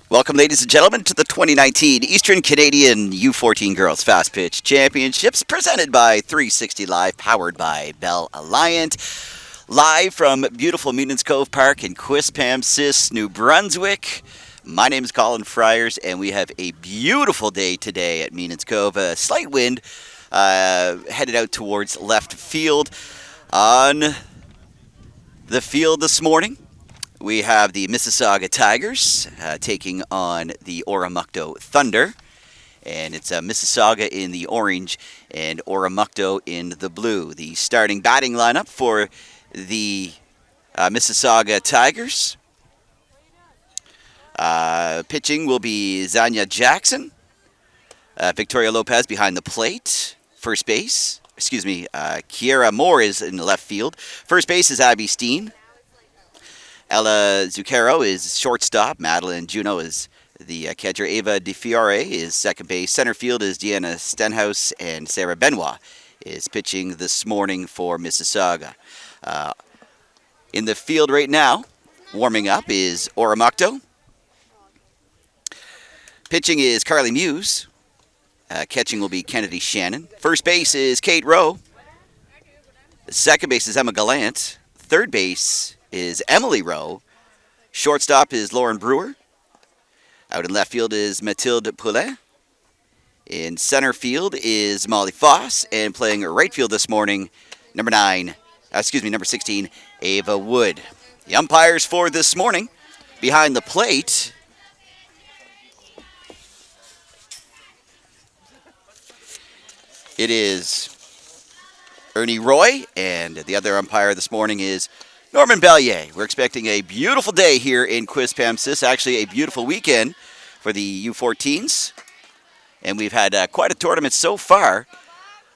Welcome, ladies and gentlemen, to the 2019 Eastern Canadian U14 Girls Fast Pitch Championships, presented by 360 Live, powered by Bell Alliant. Live from beautiful Meanins Cove Park in Quispamsis, New Brunswick. My name is Colin Friars, and we have a beautiful day today at Meanins Cove. A slight wind headed out towards left field. On the field this morning, we have the Mississauga Tigers taking on the Oromocto Thunder. And it's Mississauga in the orange and Oromocto in the blue. The starting batting lineup for the Mississauga Tigers. Pitching will be Zanya Jackson. Victoria Lopez behind the plate. First base. Kiera Moore is in the left field. First base is Abby Steen. Ella Zucchero is shortstop. Madeline Juno is the catcher. Ava DeFiore is second base. Center field is Deanna Stenhouse, and Sarah Benoit is pitching this morning for Mississauga. In the field right now, warming up, is Oromocto. Pitching is Carly Muse. Catching will be Kennedy Shannon. First base is Kate Rowe. Second base is Emma Gallant. Third base is Emily Rowe. Shortstop is Lauren Brewer. Out in left field is Mathilde Poulet. In center field is Molly Foss. And playing right field this morning, number 16, Ava Wood. The umpires for this morning, behind the plate, it is Ernie Roy, and the other umpire this morning is Norman Bellier. We're expecting a beautiful day here in Quispamsis, actually a beautiful weekend for the U14s, and we've had quite a tournament so far.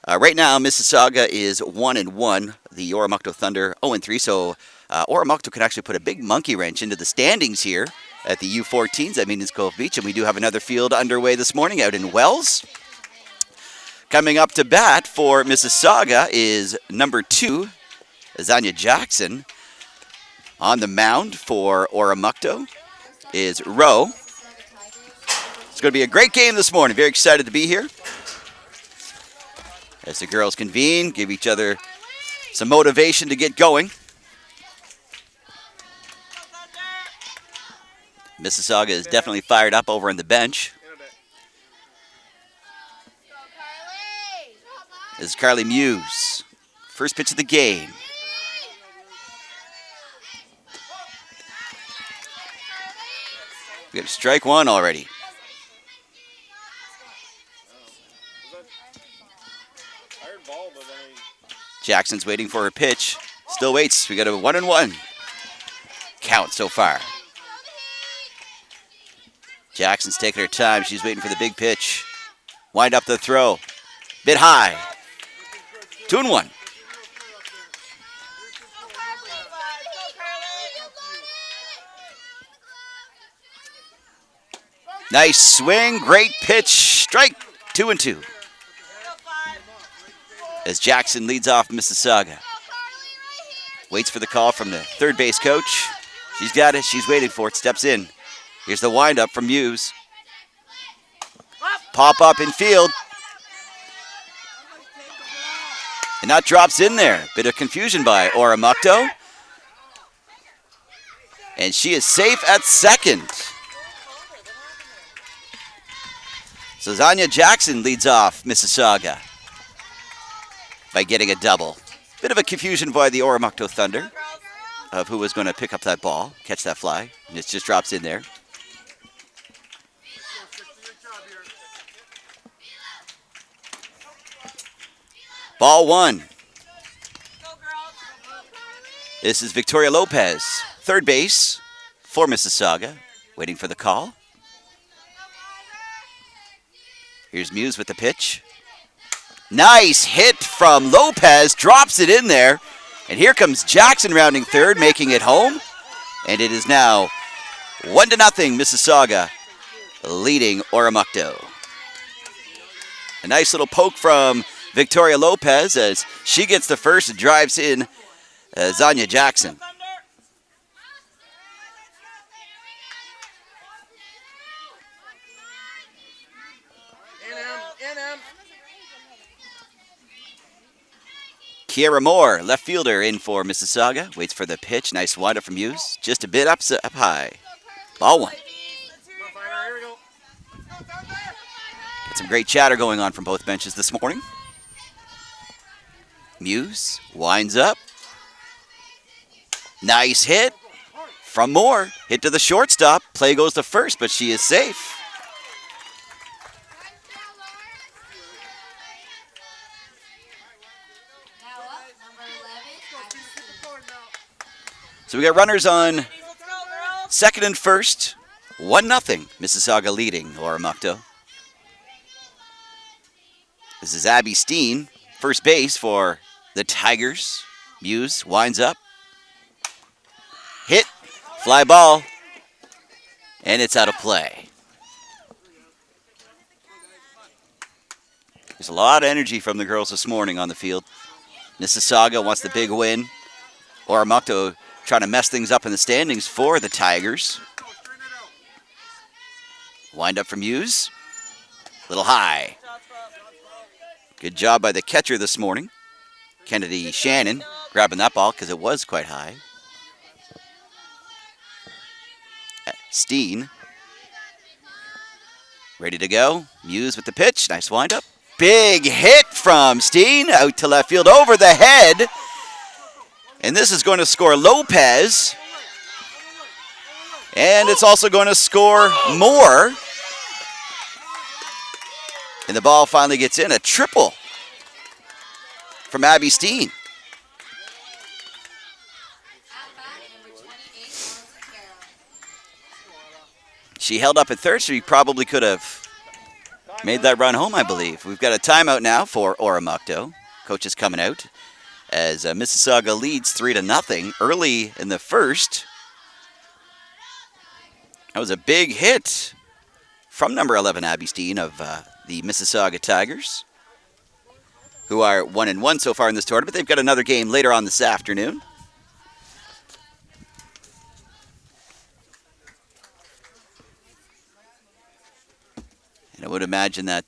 Right now, Mississauga is 1-1, the Oromocto Thunder 0-3, so Oromocto can actually put a big monkey wrench into the standings here at the U14s at Meanins Cove Beach, and we do have another field underway this morning out in Wells. Coming up to bat for Mississauga is number 2, Zanya Jackson. On the mound for Oromocto is Rowe. It's going to be a great game this morning. Very excited to be here. As the girls convene, give each other some motivation to get going. Mississauga is definitely fired up over on the bench. This is Carly Muse. First pitch of the game. We got strike one already. Jackson's waiting for her pitch. Still waits. We got a 1-1 count so far. Jackson's taking her time. She's waiting for the big pitch. Wind up the throw. Bit high. 2-1. Nice swing, great pitch, strike, 2-2. As Jackson leads off Mississauga. Waits for the call from the third base coach. She's got it, she's waiting for it, steps in. Here's the windup from Muse. Pop up in field. And that drops in there. Bit of confusion by Oromocto. And she is safe at second. So Zanya Jackson leads off Mississauga by getting a double. Bit of a confusion by the Oromocto Thunder of who was going to pick up that ball, catch that fly, and it just drops in there. Ball one. This is Victoria Lopez, third base for Mississauga, waiting for the call. Here's Muse with the pitch. Nice hit from Lopez, drops it in there. And here comes Jackson rounding third, making it home. And it is now 1-0 Mississauga, leading Oromocto. A nice little poke from Victoria Lopez as she gets the first and drives in Zanya Jackson. Kiera Moore, left fielder, in for Mississauga. Waits for the pitch. Nice windup from Hughes. Just a bit up high. Ball one. Got some great chatter going on from both benches this morning. Muse winds up. Nice hit from Moore. Hit to the shortstop. Play goes to first, but she is safe. So we got runners on second and first. 1-0. Mississauga leading Oromocto. This is Abby Steen, first base for the Tigers. Muse winds up. Hit. Fly ball. And it's out of play. There's a lot of energy from the girls this morning on the field. Mississauga wants the big win. Oromocto trying to mess things up in the standings for the Tigers. Wind up from Hughes. Little high. Good job by the catcher this morning. Kennedy Shannon grabbing that ball because it was quite high. Steen. Ready to go. Muse with the pitch. Nice windup. Big hit from Steen out to left field over the head. And this is going to score Lopez. And it's also going to score Moore. And the ball finally gets in. A triple from Abby Steen. She held up at third, so she probably could have made that run home, I believe. We've got a timeout now for Oromocto. Coach is coming out as Mississauga leads 3-0 early in the first. That was a big hit from number 11, Abby Steen, of the Mississauga Tigers, who are 1-1 so far in this tournament. They've got another game later on this afternoon. And I would imagine that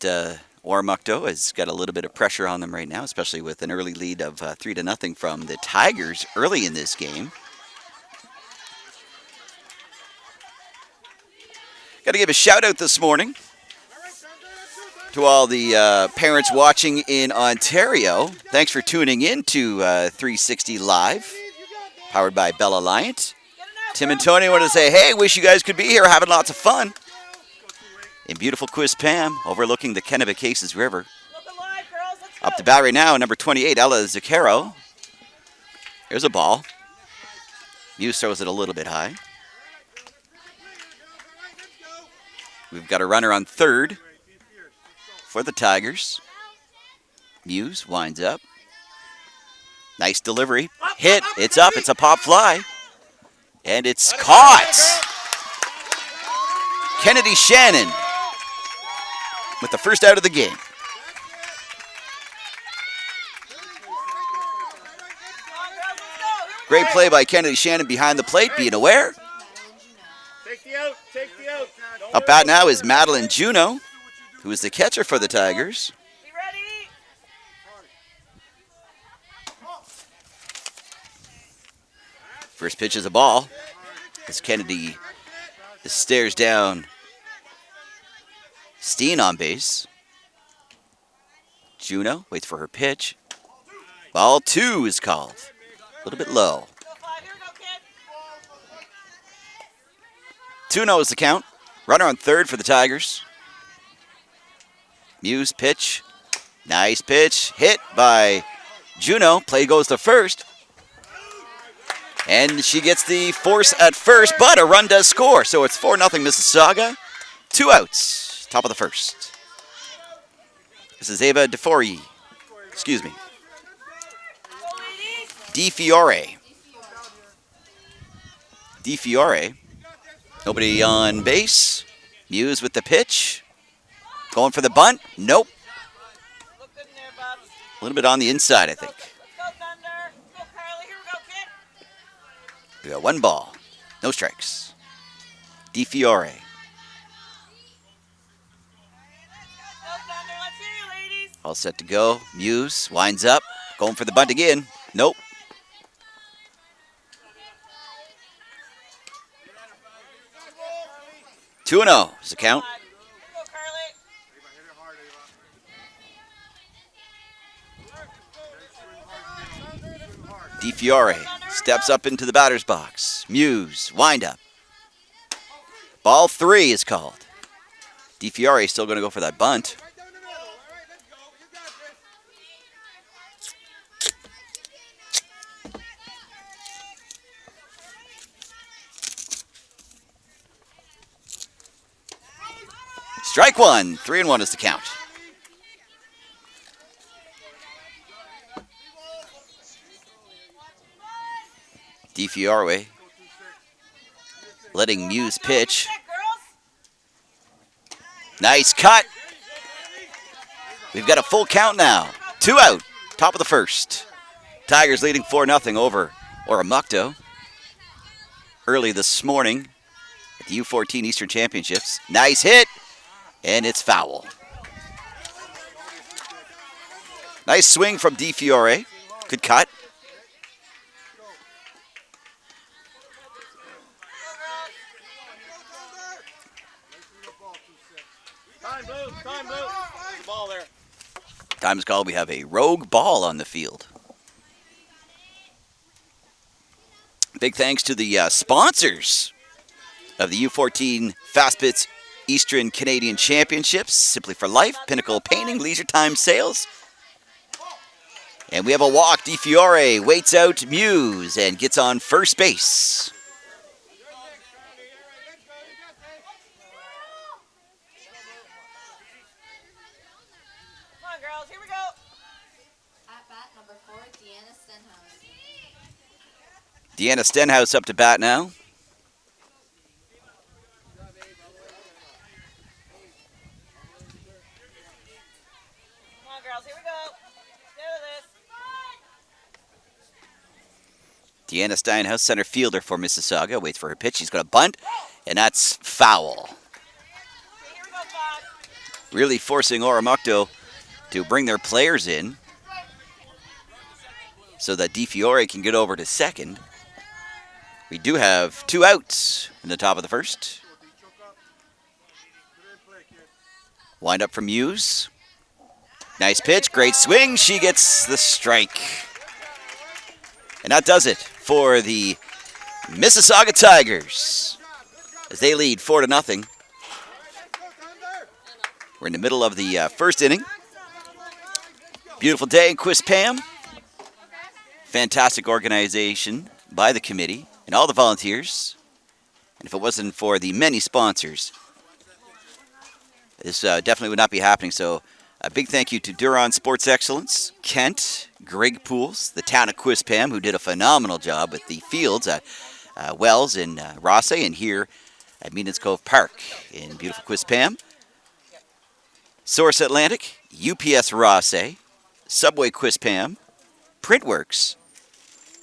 Oromocto has got a little bit of pressure on them right now, especially with an early lead of 3-0 from the Tigers early in this game. Got to give a shout out this morning to all the parents watching in Ontario. Thanks for tuning in to 360 Live, powered by Bell Alliant. Tim and Tony want to say, hey, wish you guys could be here having lots of fun in beautiful Quispam, overlooking the Kennebecasis River. Up to bat right now, number 28, Ella Zucchero. There's a ball. Muse throws it a little bit high. We've got a runner on third for the Tigers. Muse winds up. Nice delivery. Hit. It's up. It's a pop fly. And it's caught. Kennedy Shannon with the first out of the game. Great play by Kennedy Shannon behind the plate, being aware. Up bat now is Madeline Juno, who is the catcher for the Tigers. First pitch is a ball as Kennedy stares down Steen on base. Juno waits for her pitch. Ball two is called. A little bit low. 2-0 is the count. Runner on third for the Tigers. Muse pitch. Nice pitch. Hit by Juno. Play goes to first. And she gets the force at first, but a run does score. So it's 4-0 Mississauga. 2 outs. Top of the first. This is Ava DeFiore. Excuse me. DeFiore. DeFiore. Nobody on base. Muse with the pitch. Going for the bunt. Nope. A little bit on the inside, I think. We got one ball. No strikes. DeFiore. All set to go. Muse winds up. Going for the bunt again. Nope. Two and 0 is the count. DiFiore steps up into the batter's box. Muse, wind up. Ball 3 is called. DiFiore still going to go for that bunt. Strike one. 3-1 is the count. DiFiore letting Muse pitch. Nice cut. We've got a full count now. 2 out. Top of the first. Tigers leading 4-0 over Oromocto. Early this morning at the U14 Eastern Championships. Nice hit. And it's foul. Nice swing from DiFiore. Good cut. Time is called. We have a rogue ball on the field. Big thanks to the sponsors of the U14 Fastbits Eastern Canadian Championships, Simply for Life, Pinnacle Painting, Leisure Time Sales. And we have a walk. DiFiore waits out Muse and gets on first base. Come on, girls, here we go. At bat number 4, Deanna Stenhouse. Deanna Stenhouse up to bat now. Girls, here we go. Do this. Deanna Steinhaus, center fielder for Mississauga, waits for her pitch. She's got a bunt, and that's foul. Here we go, Bob. Really forcing Oromocto to bring their players in so that DiFiore can get over to second. We do have 2 outs in the top of the first. Wind up from Muse. Nice pitch, great swing. She gets the strike. And that does it for the Mississauga Tigers as they lead 4-0. We're in the middle of the first inning. Beautiful day in Quispam. Fantastic organization by the committee and all the volunteers. And if it wasn't for the many sponsors, this definitely would not be happening. So a big thank you to Duron Sports Excellence, Kent, Greg Pools, the town of Quispam, who did a phenomenal job with the fields at Wells in Rosse and here at Meadens Cove Park in beautiful Quispam. Source Atlantic, UPS Rosse, Subway Quispam, Printworks,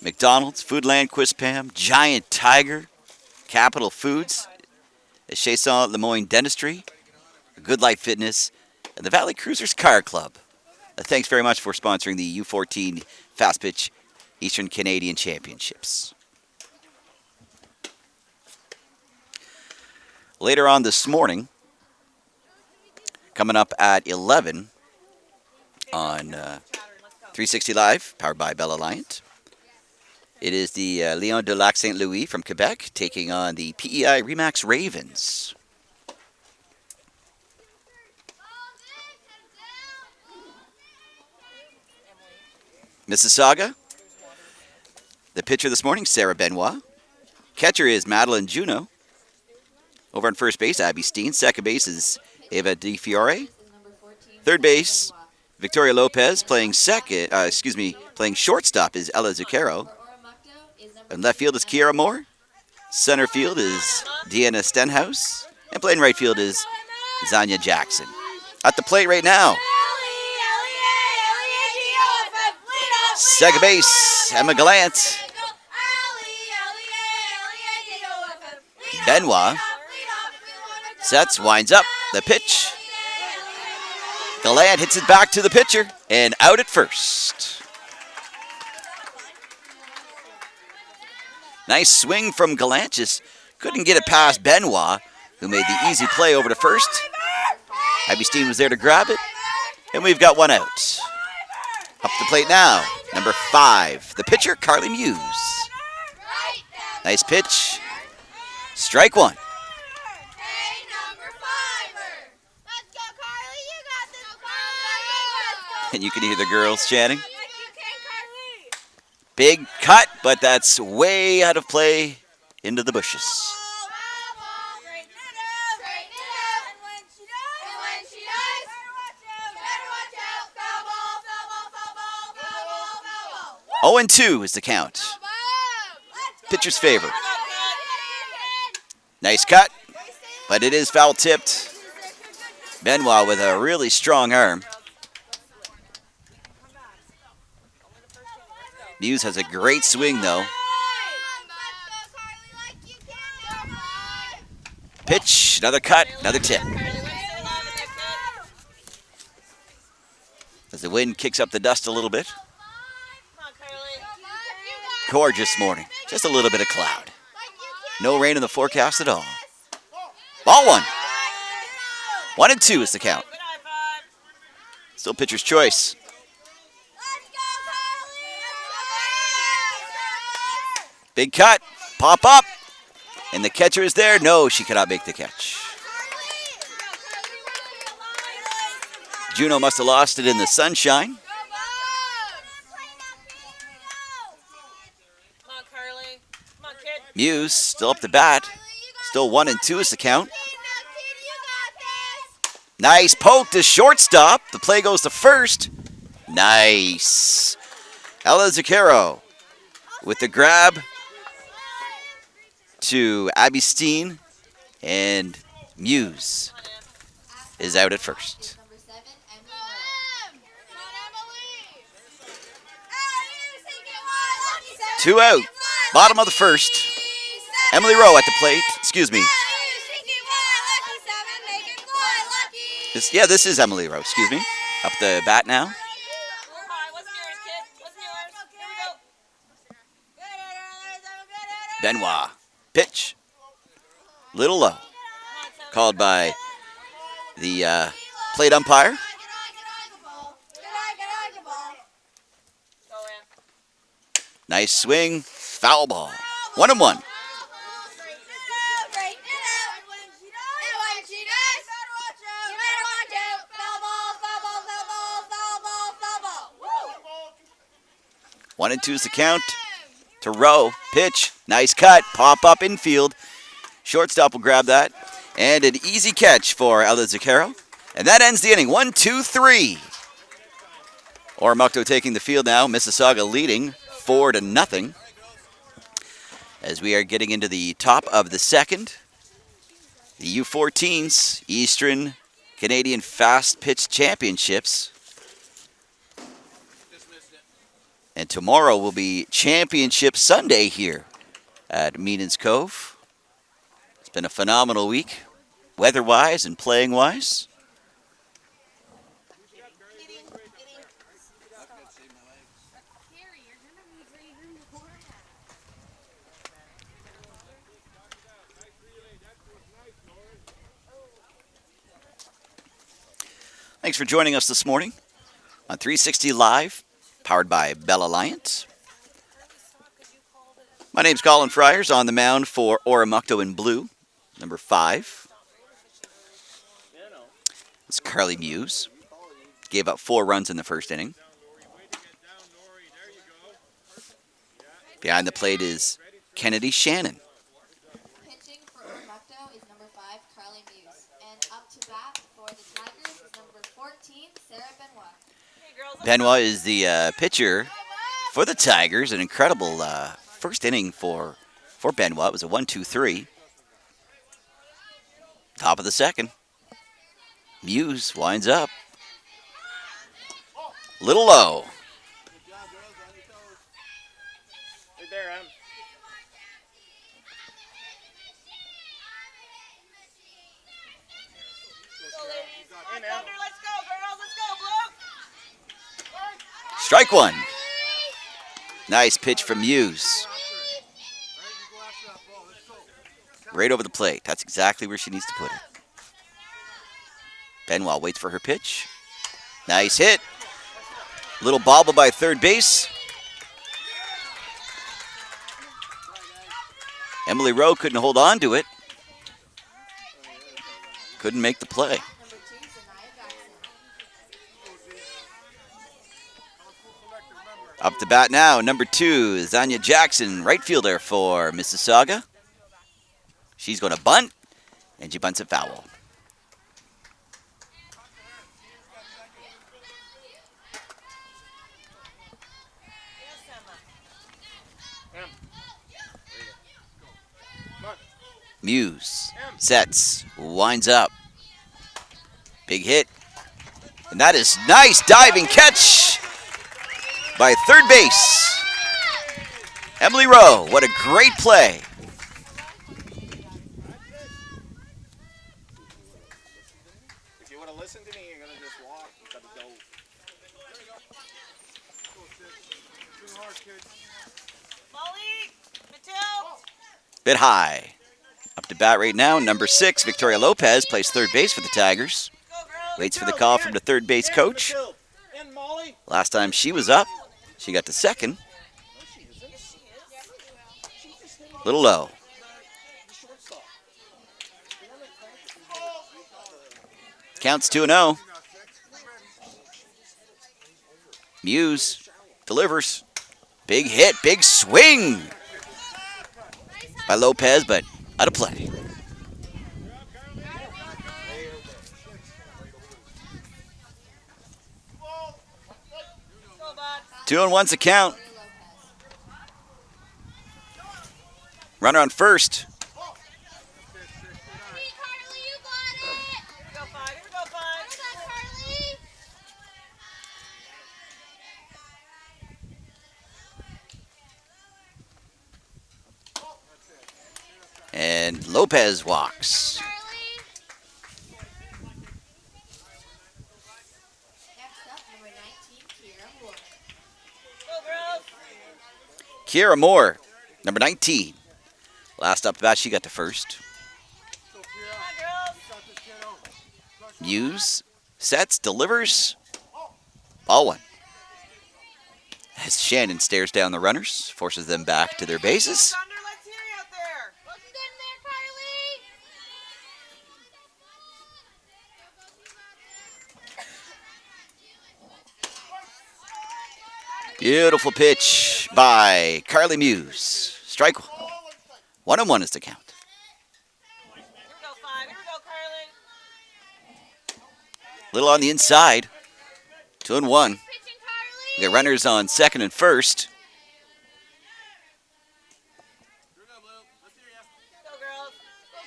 McDonald's, Foodland Quispam, Giant Tiger, Capital Foods, Chasson Lemoyne Dentistry, Good Life Fitness, and the Valley Cruisers Car Club. Thanks very much for sponsoring the U14 Fast Pitch Eastern Canadian Championships. Later on this morning, coming up at 11 on 360 Live, powered by Bell Alliant, it is the Lion de Lac Saint Louis from Quebec taking on the PEI Remax Ravens. Mississauga, the pitcher this morning, Sarah Benoit. Catcher is Madeline Juno. Over on first base, Abby Steen. Second base is Eva DiFiore. Third base, Victoria Lopez. Playing playing shortstop is Ella Zucchero. And left field is Kiara Moore. Center field is Deanna Stenhouse. And playing right field is Zanya Jackson. At the plate right now, second base, Emma Gallant. Benoit sets, winds up, the pitch. Gallant hits it back to the pitcher, and out at first. Nice swing from Galantis. Couldn't get it past Benoit, who made the easy play over to first. Abby Steen was there to grab it, and we've got one out. Up the plate now, number 5, the pitcher, Carly Muse. Nice pitch. Strike one. And you can hear the girls chanting. Big cut, but that's way out of play into the bushes. Oh, and 2 is the count. Pitcher's favor. Nice cut, but it is foul tipped. Benoit with a really strong arm. Muse has a great swing, though. Pitch, another cut, another tip. As the wind kicks up the dust a little bit. Gorgeous morning. Just a little bit of cloud. No rain in the forecast at all. Ball one. 1 and 2 is the count. Still pitcher's choice. Big cut. Pop up. And the catcher is there. No, she cannot make the catch. Juno must have lost it in the sunshine. Muse still up the bat. Still 1 and 2 is the count. Nice poke to shortstop. The play goes to first. Nice. Ella Zucchero with the grab to Abby Steen, and Muse is out at first. 2 out. Bottom of the first. Emily Rowe at the plate. Excuse me. This is Emily Rowe. Excuse me. Up the bat now. Benoit. Pitch. Little low. Called by the plate umpire. Nice swing. Foul ball. 1 and 1. One and 2 is the count. To Rowe. Pitch. Nice cut. Pop up infield. Shortstop will grab that. And an easy catch for Ella Zucchero. And that ends the inning. 1, 2, 3. Oromocto taking the field now. Mississauga leading 4-0. As we are getting into the top of the second. The U14s, Eastern Canadian Fast Pitch Championships. And tomorrow will be Championship Sunday here at Meanan's Cove. It's been a phenomenal week, weather-wise and playing-wise. Thanks for joining us this morning on 360 Live, powered by Bell Alliance. My name's Colin Friars, on the mound for Oromocto in blue, number 5. It's Carly Muse. Gave up 4 runs in the first inning. Behind the plate is Kennedy Shannon. Pitching for Oromocto is number 5, Carly Muse. And up to bat for the Tigers is number 14, Sarah Benoit. Benoit is the pitcher for the Tigers. An incredible first inning for Benoit. It was a 1-2-3. Top of the second. Muse winds up. Little low. Strike one. Nice pitch from Muse. Right over the plate. That's exactly where she needs to put it. Benoit waits for her pitch. Nice hit. Little bobble by third base. Emily Rowe couldn't hold on to it. Couldn't make the play. Number 2, Zanaya Jackson. Up to bat now, number 2, Zanya Jackson, right fielder for Mississauga. She's going to bunt, and she bunts it foul. Muse sets, winds up. Big hit. And that is nice diving catch by third base. Emily Rowe, what a great play. If you want to listen to me, you're going to just walk. You got to go. Too hard, kid. Molly, Matilda. Bit high. Up to bat right now, number 6, Victoria Lopez, plays third base for the Tigers. Go, girls. Waits for the call from the third base coach. In, Molly. Last time she was up, she got to second. Little low. Counts 2-0. Muse delivers. Big hit, big swing by Lopez, but out of play. Go, bud. 2-1's a count. Runner on first. Here we go, 5. Here we go, 5. And Lopez walks. Next up, number 19, Kiera Moore. Go, girls. Kiera Moore, number 19. Last up to bat, she got to first. Come on, girls. Muse sets, delivers. Ball one. As Shannon stares down the runners, forces them back to their bases. Thunder, let's hear you out there. Looking good in there, Carly. Beautiful pitch by Carly Muse. Strike 1-1 is the count. Here we go, 5. Here we go, Carly. Little on the inside. 2-1. Pitching, Carly. We got runners on second and first. Go, girls. Go,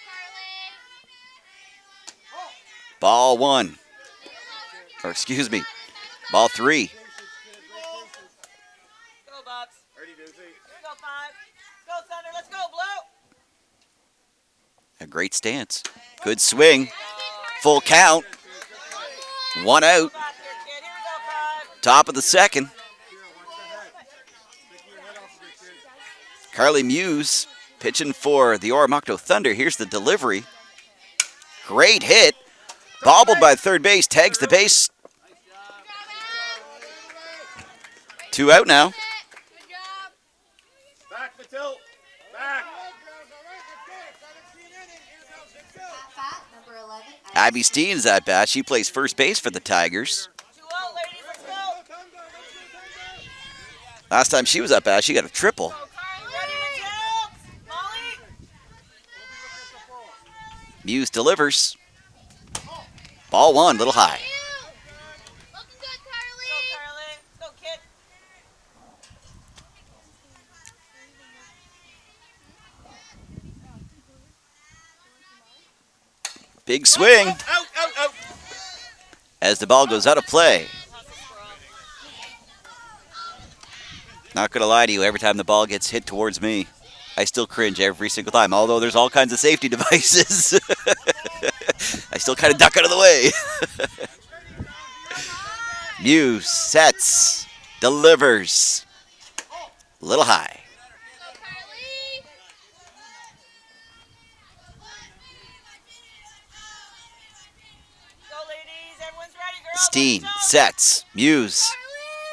Carly. Ball 1. Or excuse me, ball 3. Go, Bobs. Ready, Doozy? Here we go, 5. Go, Thunder. Let's go, Blue. A great stance. Good swing. Full count. 1 out. Back here, kid. Here we go, 5. Top of the second. Carly Muse pitching for the Oromocto Thunder. Here's the delivery. Great hit. Bobbled by third base. Tags the base. 2 out now. Good job. Back, Matilda. Back. At bat, number 11, Abby Steen's at bat. She plays first base for the Tigers. 2 out, ladies. Let's go. Last time she was up bat, she got a triple. Go, Carly. Ready, Matilda. Molly. Muse delivers. Ball 1, little high. Looking good, Go, Carly. Carly. Go, kid. Big swing Out, out, out. as the ball goes out of play. Not going to lie to you, every time the ball gets hit towards me, I still cringe every single time. Although there's all kinds of safety devices, I still kind of duck out of the way. Muse sets, delivers. Little high. Go, Carly. Steen sets. Muse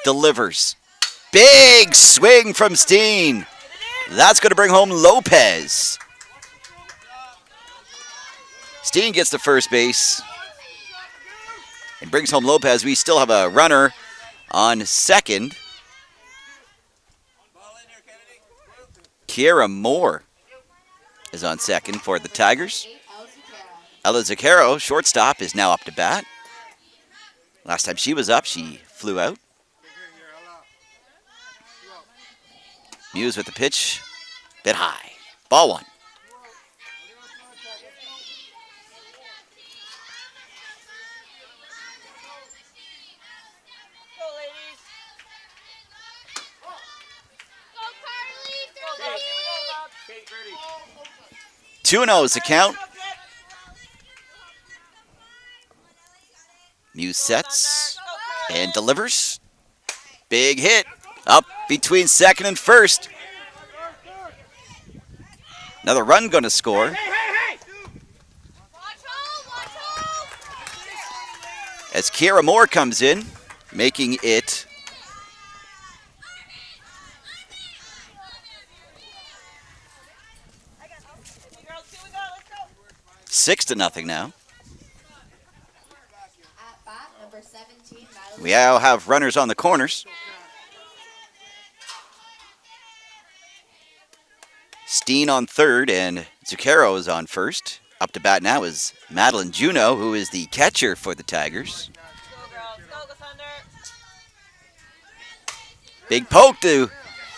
delivers. Big swing from Steen. That's going to bring home Lopez. Steen gets to first base and brings home Lopez. We still have a runner on second. Kiera Moore is on second for the Tigers. Ella Zucchero, shortstop, is now up to bat. Last time she was up, she flew out. Muse with the pitch, bit high. Ball one. Go, ladies. 2-0 is the count. Muse sets and delivers. Big hit up between second and first. Another run going to score. As Kiera Moore comes in, making it 6-0 now. At bat, number 17, Madeline. We now have runners on the corners. Steen on third and Zucchero is on first. Up to bat now is Madeline Juno, who is the catcher for the Tigers. Go, girls. Go, Thunder. Big poke to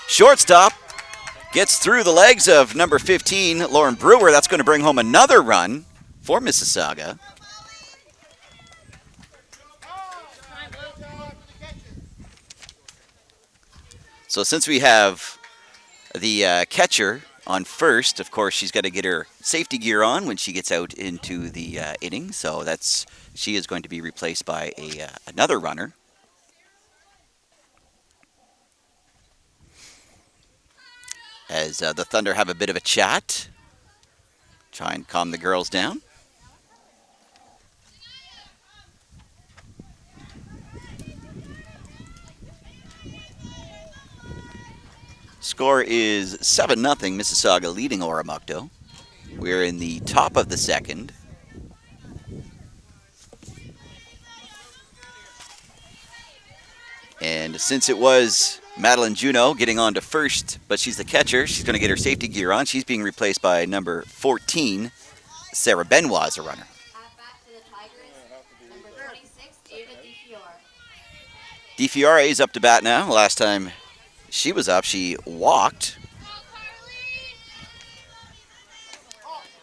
shortstop. Gets through the legs of number 15, Lauren Brewer. That's going to bring home another run for Mississauga. So since we have the catcher on first, of course, she's got to get her safety gear on when she gets out into the inning. So she is going to be replaced by another runner. As the Thunder have a bit of a chat, try and calm the girls down. Score is 7-0, Mississauga leading Oromocto. We're in the top of the second. And since it was Madeline Juno getting on to first, but she's the catcher, she's going to get her safety gear on. She's being replaced by number 14, Sarah Benoit as a runner. At bat for the Tigers, number 26, Ava DiFiore. DiFiore is up to bat now. Last time she was up, she walked.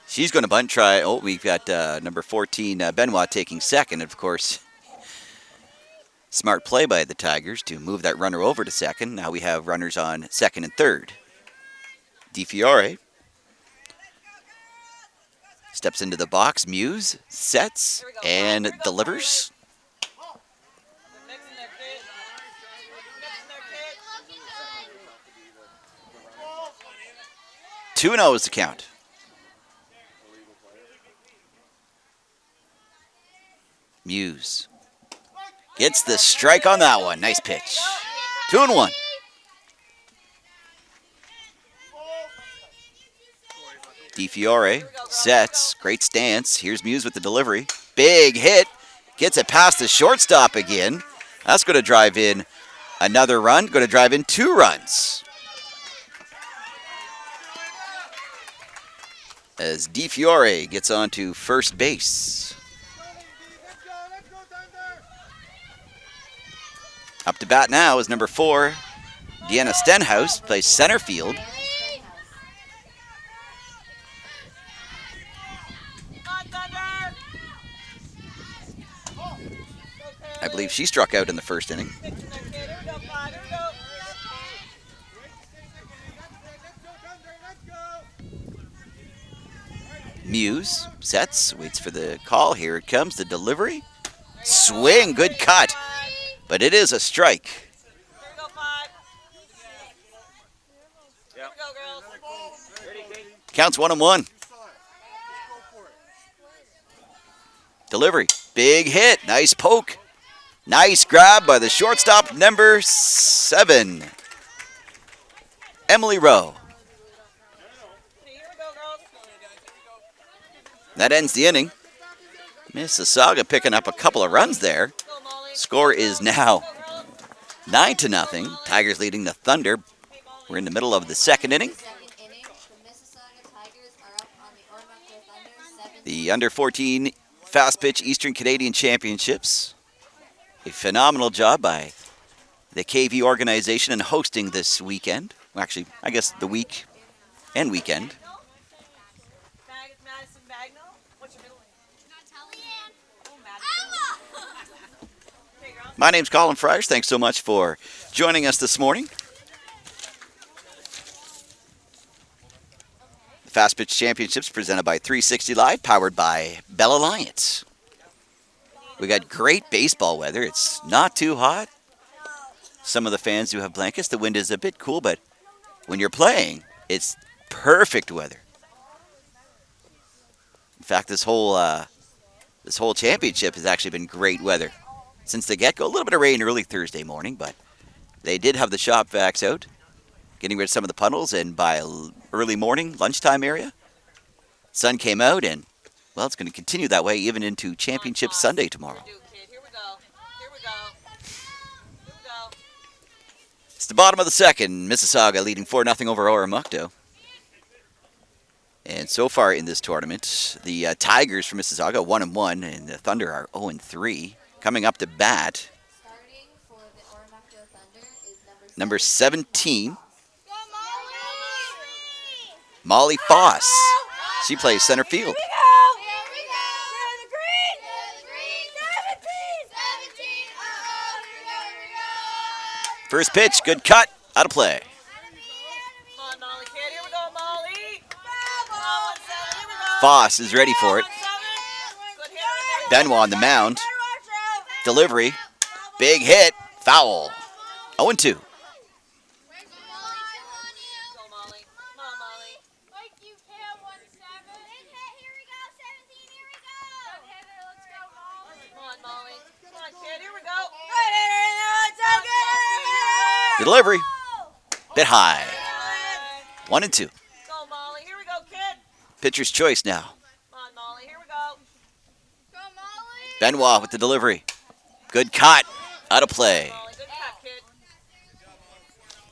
She's going to bunt try. Oh, we've got number 14, Benoit, taking second. Of course, smart play by the Tigers to move that runner over to second. Now we have runners on second and third. DiFiore steps into the box. Muse sets and delivers. 2-0 is the count. Muse gets the strike on that one. Nice pitch. 2-1. DiFiore sets. Great stance. Here's Muse with the delivery. Big hit. Gets it past the shortstop again. That's going to drive in another run. Going to drive in 2 runs. As DiFiore gets on to first base. Up to bat now is number 4, Deanna Stenhouse, plays center field. I believe she struck out in the first inning. Muse sets, waits for the call. Here it comes, the delivery. Swing, good cut. But it is a strike. Here we go, 5. Here we go, girls. Counts 1-1. Delivery, big hit, nice poke. Nice grab by the shortstop, number 7, Emily Rowe. Okay, here we go, girls. That ends the inning. Mississauga picking up a couple of runs there. Go, Molly. Score is now Go, girls. 9-0. Tigers leading the Thunder. Hey, Molly. We're in the middle of the second inning. Second inning, the Mississauga Tigers are up on the Oromocto Thunder 7. The under 14 fast pitch Eastern Canadian Championships. A phenomenal job by the KV organization in hosting this weekend. Well, actually, I guess the week and weekend. Madison Bagnall. What's your middle name? Oh, Madison. Okay, girls. My name's Colin Friars. Thanks so much for joining us this morning. The Fast Pitch Championships presented by 360 Live, powered by Bell Alliance. We got great baseball weather. It's not too hot. Some of the fans do have blankets. The wind is a bit cool, but when you're playing, it's perfect weather. In fact, this whole championship has actually been great weather since the get-go. A little bit of rain early Thursday morning, but they did have the shop vacs out, getting rid of some of the puddles, and by early morning, lunchtime area, sun came out, and well, it's going to continue that way even into Championship Sunday tomorrow. Here we go. Here we go. Here we go. It's the bottom of the second. Mississauga leading 4-0 over Oromocto. And so far in this tournament, the Tigers from Mississauga 1-1, and the Thunder are 0-3. Coming up to bat, Starting for the Oromocto Thunder is number 17, Go, Molly Foss. She plays center field. First pitch, good cut, out of play. Come on, Molly, kid. Here we go, Molly. Come on, 1-7. Here we go. Foss is ready for it. 1-7. Good hit right there. Benoit on the mound. Delivery, big hit, foul. 0-2. Go, Molly. Come on, Molly. Come on, Molly. Come on, kid. Here we go. The delivery, bit high. 1-2. Go, Molly. Here we go, kid. Pitcher's choice now. Come on, Molly. Here we go. Benoit with the delivery. Good cut, out of play. Molly, good cut, kid.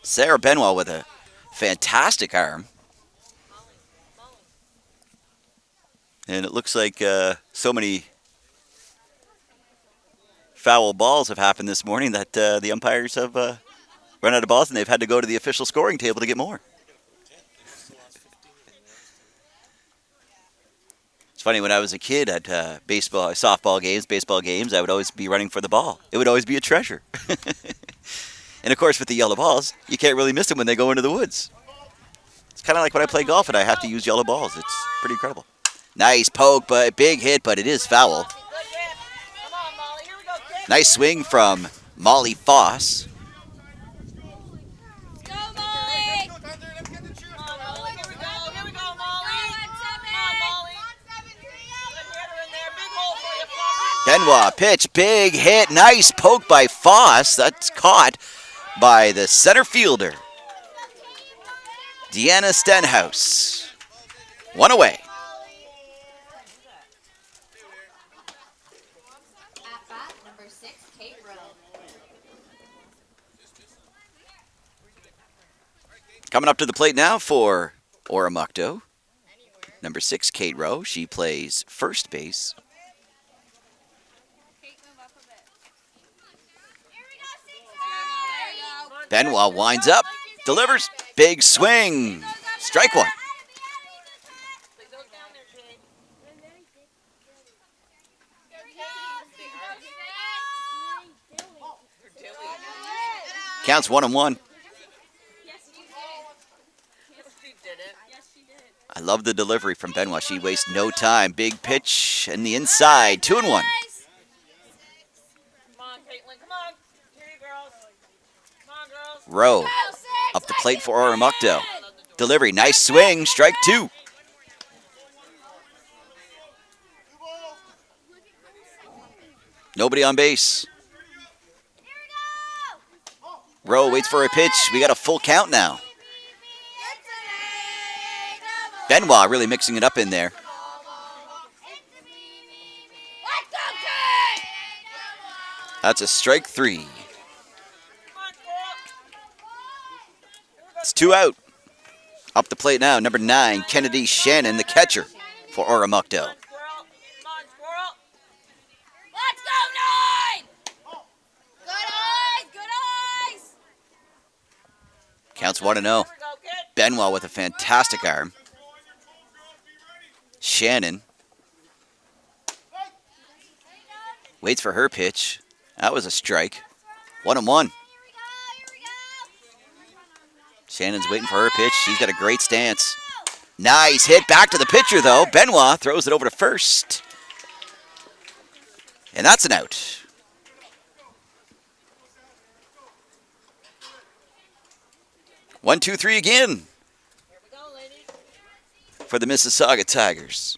Sarah Benoit with a fantastic arm. And it looks like so many foul balls have happened this morning that the umpires have run out of balls, and they've had to go to the official scoring table to get more. It's funny, when I was a kid at softball games, baseball games, I would always be running for the ball. It would always be a treasure. And of course, with the yellow balls, you can't really miss them when they go into the woods. It's kind of like when I play golf and I have to use yellow balls. It's pretty incredible. Nice poke, but big hit, but it is foul. Good hit. Come on, Molly. Here we go, kid. Nice swing from Molly Foss. Come on, Molly. Here we go. Here we go, Molly. Come on, Molly. Good hitter in there. Big hole for you, Flossy. Benoit pitch, big hit, nice poke by Foss. That's caught by the center fielder, Deanna Stenhouse. One away. At bat, number 6, Kate Rowe. Coming up to the plate now for Oromocto. Number 6, Kate Rowe. She plays first base. Benoit winds up, delivers, big swing, strike one. Go down there, kid. Counts 1-1. She did it. I love the delivery from Benoit. She wastes no time. Big pitch in the inside, 2-1. Come on, Caitlin. Come on. Here you girls. Come on, girls. Rowe up the plate for Oromocto. Delivery, nice swing, strike 2. Nobody on base. Rowe waits for a pitch. We got a full count now. Benoit really mixing it up in there. That's a strike 3. It's 2 out. Up the plate now, number 9, Kennedy Shannon, the catcher for Oromocto. Let's go, 9! Good eyes! Counts 1-0. Benoit with a fantastic arm. Shannon waits for her pitch. That was a strike. 1-1. Shannon's waiting for her pitch. She's got a great stance. Nice hit back to the pitcher, though. Benoit throws it over to first. And that's an out. One, two, three again for the Mississauga Tigers.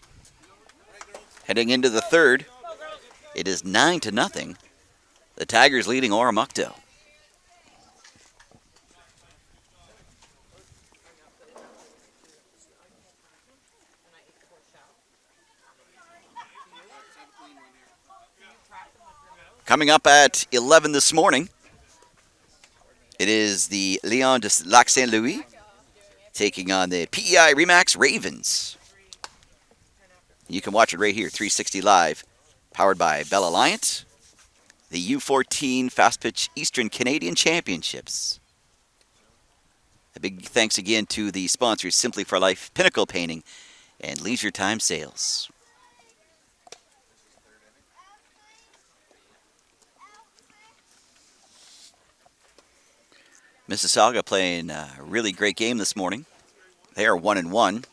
Heading into the third, it is 9-0. The Tigers leading Oromocto. Coming up at 11 this morning, it is the Lions de Lac Saint Louis taking on the PEI Remax Ravens. You can watch it right here, 360 Live, powered by Bell Alliance, the U14 Fast Pitch Eastern Canadian Championships. A big thanks again to the sponsors, Simply for Life, Pinnacle Painting, and Leisure Time Sales. Mississauga playing a really great game this morning. They are 1-1.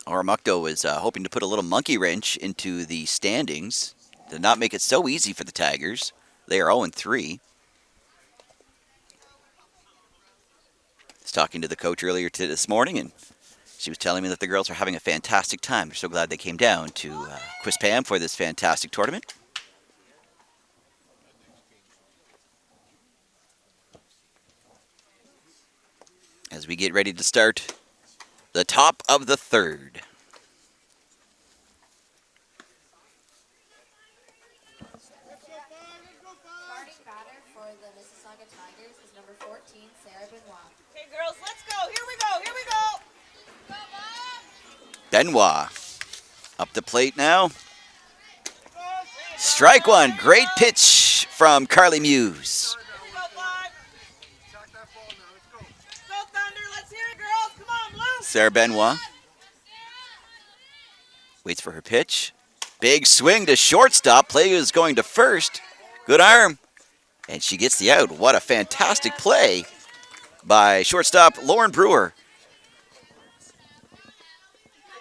Oromocto is hoping to put a little monkey wrench into the standings to not make it so easy for the Tigers. They are 0-3. I was talking to the coach earlier this morning, and she was telling me that the girls are having a fantastic time. They're so glad they came down to Quispam for this fantastic tournament. As we get ready to start the top of the third. Starting batter for the Mississauga Tigers is number 14, Sarah Benoit. Okay, girls, let's go. Here we go. Here we go. Benoit up the plate now. Strike one. Great pitch from Carly Muse. Go, Five. Go, Thunder. Let's hear it, girls. Come on, Blue. Sarah Benoit waits for her pitch. Big swing to shortstop. Play is going to first. Good arm. And she gets the out. What a fantastic play by shortstop Lauren Brewer.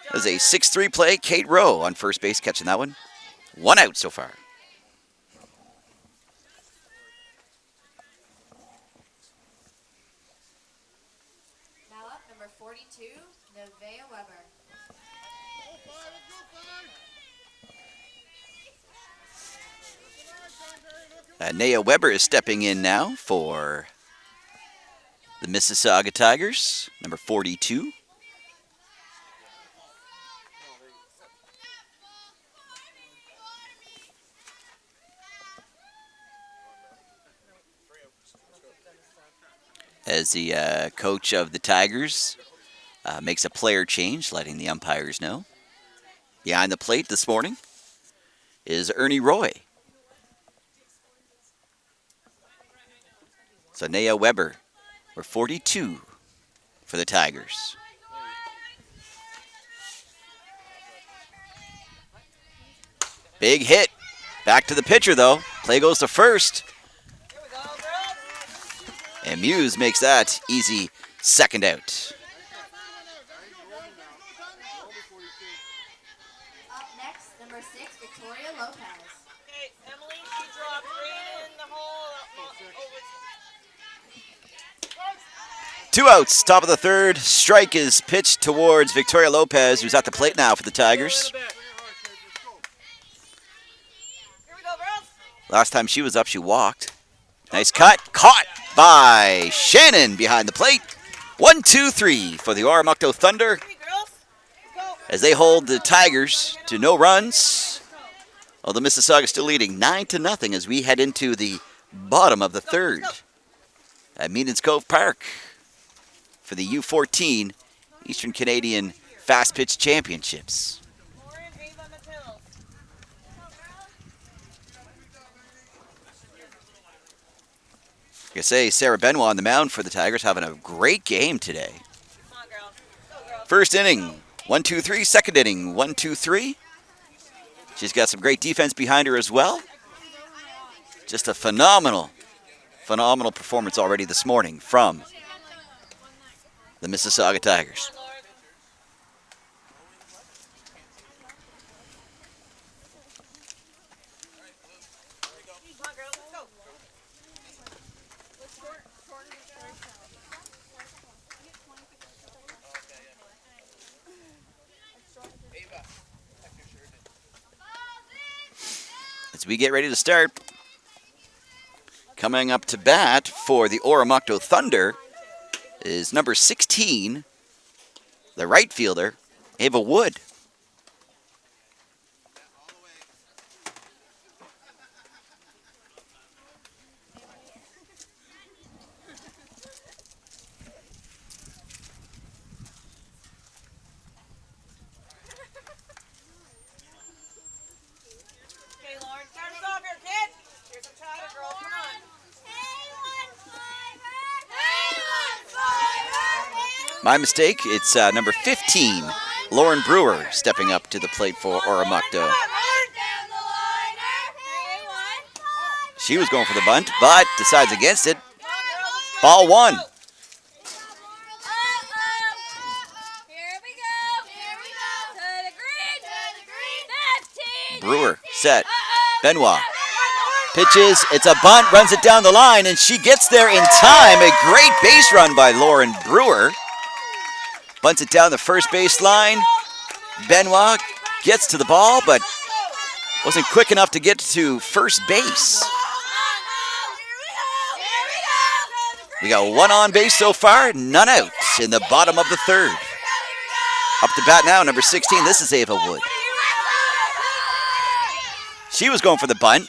That was a 6-3 play. Kate Rowe on first base catching that one. 1 out so far. Now up, number 42, Nevaeh Weber. Naya Weber is stepping in now for the Mississauga Tigers, number 42. As the coach of the Tigers makes a player change, letting the umpires know. Behind the plate this morning is Ernie Roy. So Naya Weber, we're 42 for the Tigers. Big hit. Back to the pitcher, though. Play goes to first. Here we go, girls. And Muse makes that easy second out. Up next, number 6, Victoria Lopez. Okay, Emily, she dropped right in the hole. Two outs, top of the third. Strike is pitched towards Victoria Lopez, who's at the plate now for the Tigers. Here we go, girls. Last time she was up, she walked. Nice cut. Caught by Shannon behind the plate. 1-2-3 for the Oromocto Thunder as they hold the Tigers to no runs. Although Mississauga still leading 9-0 as we head into the bottom of the third at Meanings Cove Park for the U14 Eastern Canadian Fast Pitch Championships. Like I say, Sarah Benoit on the mound for the Tigers having a great game today. First inning, 1-2-3. Second inning, 1-2-3. She's got some great defense behind her as well. Just a phenomenal performance already this morning from the Mississauga Tigers. As we get ready to start, coming up to bat for the Oromocto Thunder is number 16, the right fielder, Ava Wood. My mistake, it's number 15, Lauren Brewer, stepping up to the plate for Oromocto. She was going for the bunt, but decides against it. Ball one. Brewer, set. Benoit. Pitches, it's a bunt, runs it down the line, and she gets there in time. A great base run by Lauren Brewer. Bunts it down the first base line. Benoit gets to the ball, but wasn't quick enough to get to first base. We got one on base so far, none out in the bottom of the third. Up to bat now, number 16, this is Ava Wood. She was going for the bunt.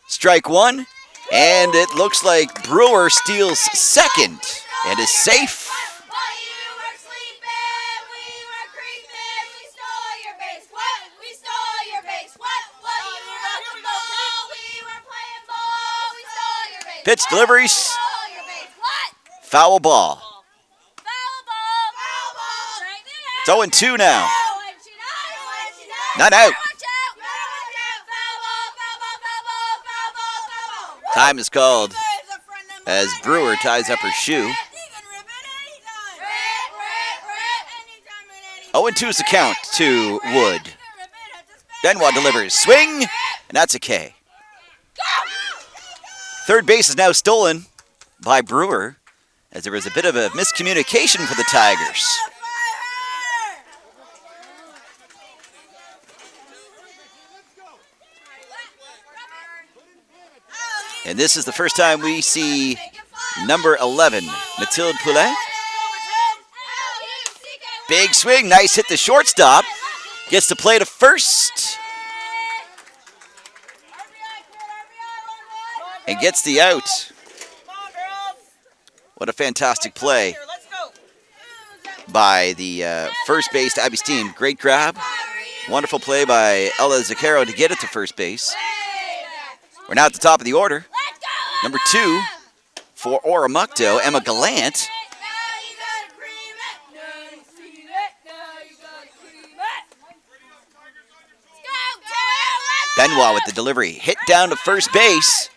Strike one, and it looks like Brewer steals second and is safe. Pitch deliveries. Foul ball. It's 0-2 now. Not out. Time is called as Brewer ties up her shoe. 0-2 is the count to Wood. Benoit delivers. Swing, and that's a K. Third base is now stolen by Brewer, as there was a bit of a miscommunication for the Tigers. And this is the first time we see number 11, Mathilde Poulin. Big swing, nice hit to shortstop. Gets to play to first. And gets the out. What a fantastic play by the first base, Abby Steen. Great grab. Wonderful play by Ella Zucchero to get it to first base. We're now at the top of the order. Number 2 for Oromocto, Emma Gallant. Benoit with the delivery. Hit down to first base.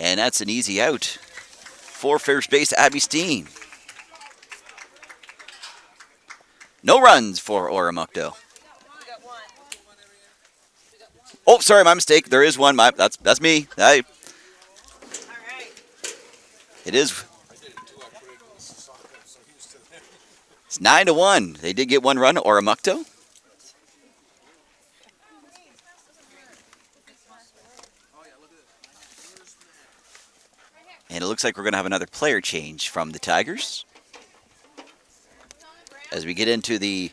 And that's an easy out for first base Abby Steen. No runs for Oromocto. Oh, sorry, my mistake. There is one. That's me. It is. It's 9-1. They did get one run, Oromocto. And it looks like we're going to have another player change from the Tigers. As we get into the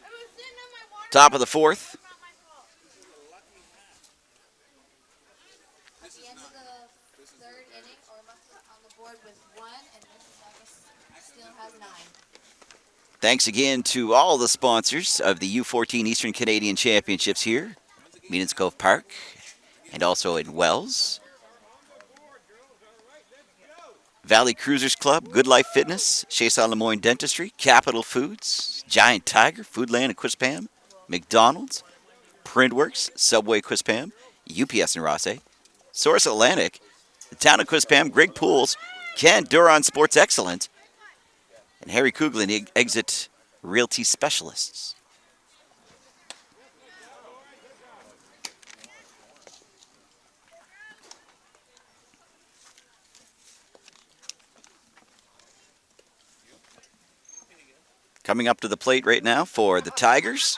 top of the fourth. At the end of the third inning, Oromocto on the board with 1, and Mississauga still has 9. Thanks again to all the sponsors of the U14 Eastern Canadian Championships here, Mean's Cove Park, and also in Wells. Valley Cruisers Club, Good Life Fitness, Chez Saint Lemoyne Dentistry, Capital Foods, Giant Tiger, Foodland and Quispam, McDonald's, Printworks, Subway Quispam, UPS and Rosse, Source Atlantic, the Town of Quispam, Greg Pools, Ken Duron Sports Excellent, and Harry Kuglin, Exit Realty Specialists. Coming up to the plate right now for the Tigers,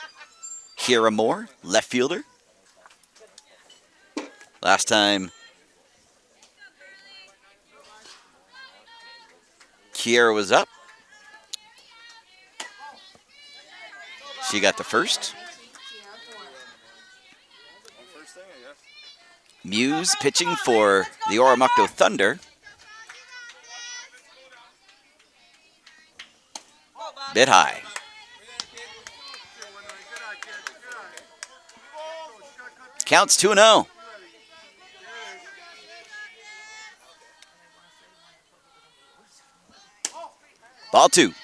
Kiera Moore, left fielder. Last time, Kiera was up. She got the first. Muse pitching for the Oromocto Thunder. Bit high. Counts 2-0. Ball 2.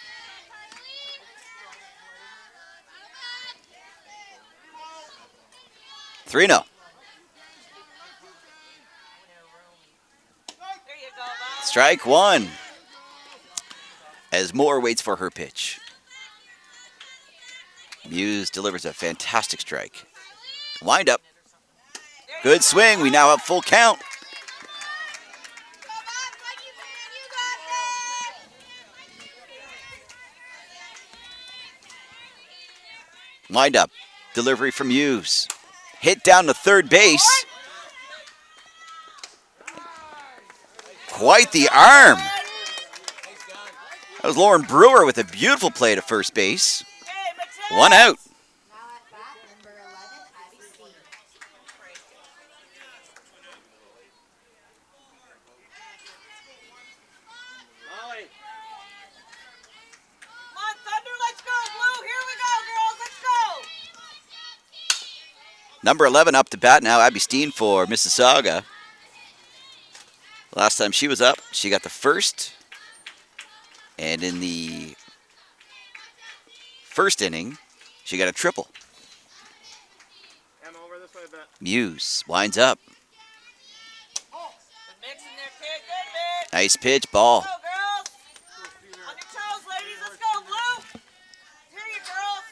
Three no. Strike 1. As Moore waits for her pitch. Muse delivers a fantastic strike. Wind up. Good swing. We now have full count. Wind up. Delivery from Muse. Hit down to third base. Quite the arm. That was Lauren Brewer with a beautiful play to first base. 1 out. Now at bat, number 11, Abby Steen. Come on, Thunder, let's go, Blue. Here we go, girls. Let's go. Number 11 up to bat now, Abby Steen for Mississauga. Last time she was up, she got the first. And in the first inning, she got a triple. Muse winds up. Good mix in there, kid. Good mix. Nice pitch, ball. Go, girls. On your toes, ladies. Let's go, Blue. Here you, girls.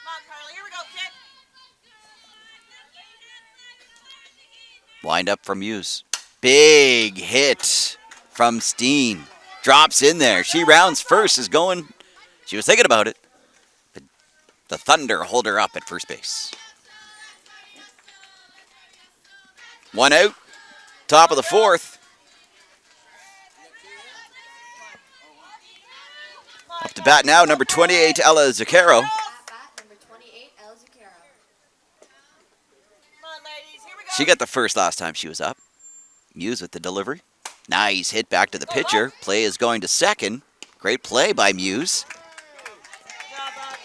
Come on, Carly. Here we go, kid. Wind up from Muse. Big hit from Steen. Drops in there. She rounds first, is going. She was thinking about it. But the Thunder hold her up at first base. 1 out. Top of the fourth. Up to bat now, number 28, Ella Zuccaro. At bat, number 28, El Zuccaro. Come on, ladies. Here we go. She got the first last time she was up. Muse with the delivery. Nice hit back to the pitcher. Play is going to second. Great play by Muse. Good job, bud.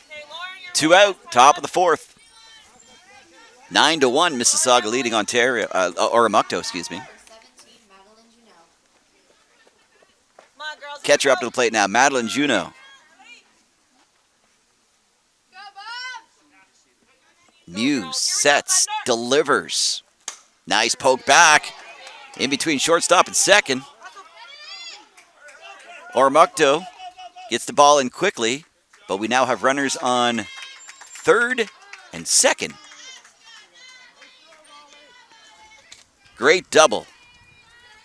Hey, Lauren, you're 2 out, top of the fourth. 9-1, Mississauga leading Ontario, Oromocto, excuse me. Number 17, Madeline Juneau. Come on, girls. Catcher up to the plate now, Madeline Juneau. Muse sets, delivers. Nice poke back. In between shortstop and second. Oromocto gets the ball in quickly, but we now have runners on third and second. Great double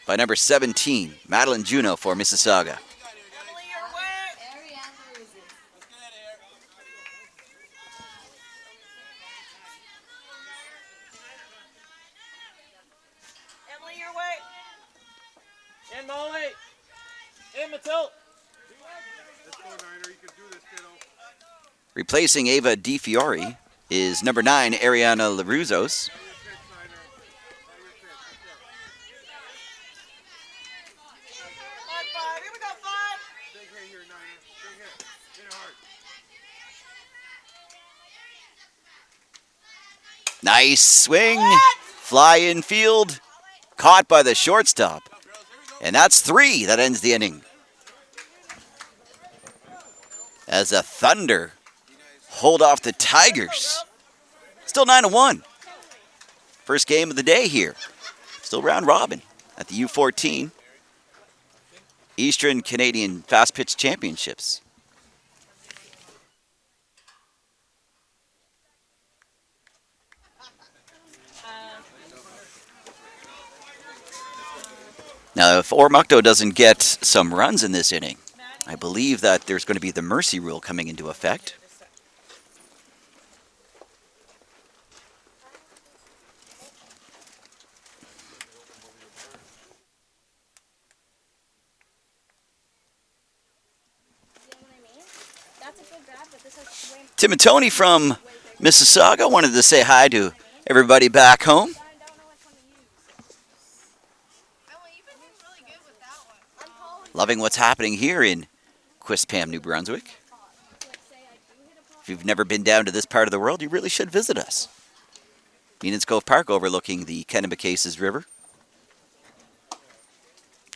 by number 17, Madeline Juneau for Mississauga. Emily, you're wet. Ariane Marizzi. Molly. In the tilt. Let's go, Niner. You can do this, kiddo. Replacing Ava DiFiore is number 9, Ariana LaRuzos. Try your pitch, Niner. Try your pitch. That's it. 5. Here we go, 5. Big hit here, Niner. Big hit. Hit it hard. Nice swing. Fly in field. Caught by the shortstop. And that's 3. That ends the inning. As the Thunder hold off the Tigers. Still 9-1. First game of the day here. Still round robin at the U14 Eastern Canadian Fast Pitch Championships. Now, if Oromocto doesn't get some runs in this inning, I believe that there's going to be the mercy rule coming into effect. Tim and Tony from Mississauga wanted to say hi to everybody back home. Loving what's happening here in Quispam, New Brunswick. If you've never been down to this part of the world, you really should visit us. Meanan's Cove Park overlooking the Kennebecasis River.